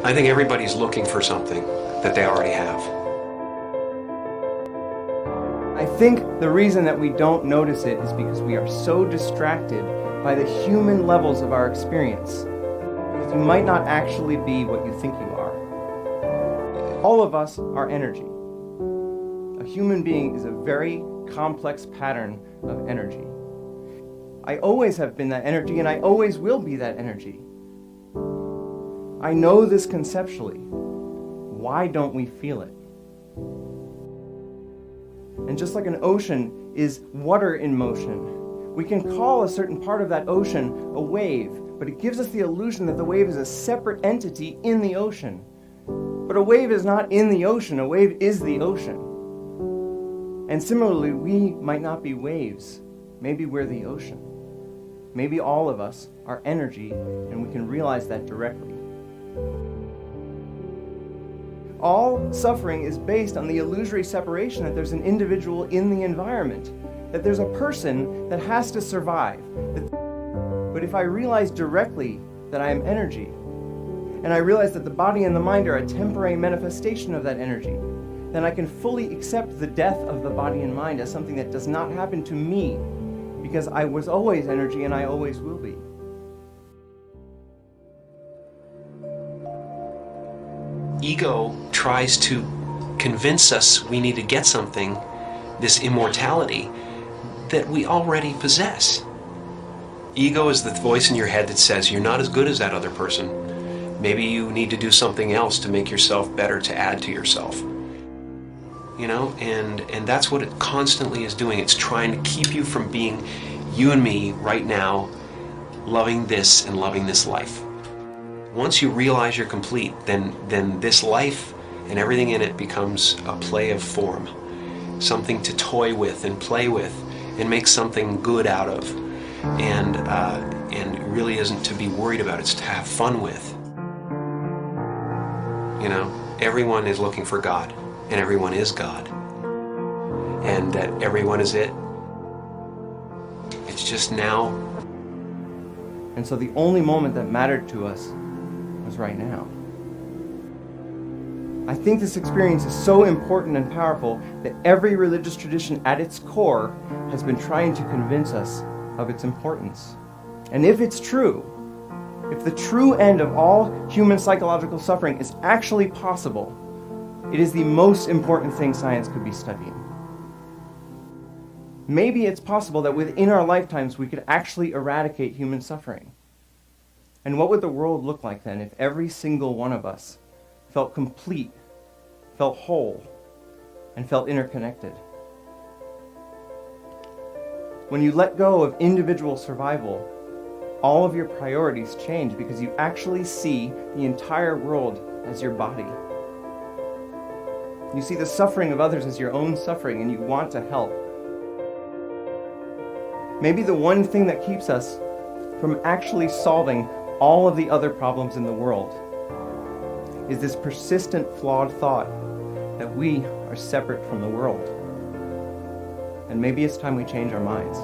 I think everybody's looking for something that they already have. I think the reason that we don't notice it is because we are so distracted by the human levels of our experience. Because you might not actually be what you think you are. All of us are energy. A human being is a very complex pattern of energy. I always have been that energy, and I always will be that energy. I know this conceptually. Why don't we feel it? And just like an ocean is water in motion, we can call a certain part of that ocean a wave, but it gives us the illusion that the wave is a separate entity in the ocean. But a wave is not in the ocean, a wave is the ocean. And similarly, we might not be waves. Maybe we're the ocean. Maybe all of us are energy, and we can realize that directly. All suffering is based on the illusory separation that there's an individual in the environment, that there's a person that has to survive. But if I realize directly that I am energy, and I realize that the body and the mind are a temporary manifestation of that energy, then I can fully accept the death of the body and mind as something that does not happen to me, because I was always energy and I always will be. Ego tries to convince us we need to get something, this immortality, that we already possess. Ego is the voice in your head that says you're not as good as that other person. Maybe you need to do something else to make yourself better, to add to yourself. You know, and that's what it constantly is doing. It's trying to keep you from being you and me right now, loving this and loving this life. Once you realize you're complete, then this life and everything in it becomes a play of form, something to toy with and play with and make something good out of, and it really isn't to be worried about. It's to have fun with. You know, everyone is looking for God, and everyone is God, and that everyone is it. It's just now. And so the only moment that mattered to us was right now. I think this experience is so important and powerful that every religious tradition at its core has been trying to convince us of its importance. And if it's true, if the true end of all human psychological suffering is actually possible, it is the most important thing science could be studying. Maybe it's possible that within our lifetimes we could actually eradicate human suffering. And what would the world look like then if every single one of us felt complete, felt whole, and felt interconnected? When you let go of individual survival, all of your priorities change because you actually see the entire world as your body. You see the suffering of others as your own suffering, and you want to help. Maybe the one thing that keeps us from actually solving all of the other problems in the world is this persistent, flawed thought that we are separate from the world. And maybe it's time we change our minds.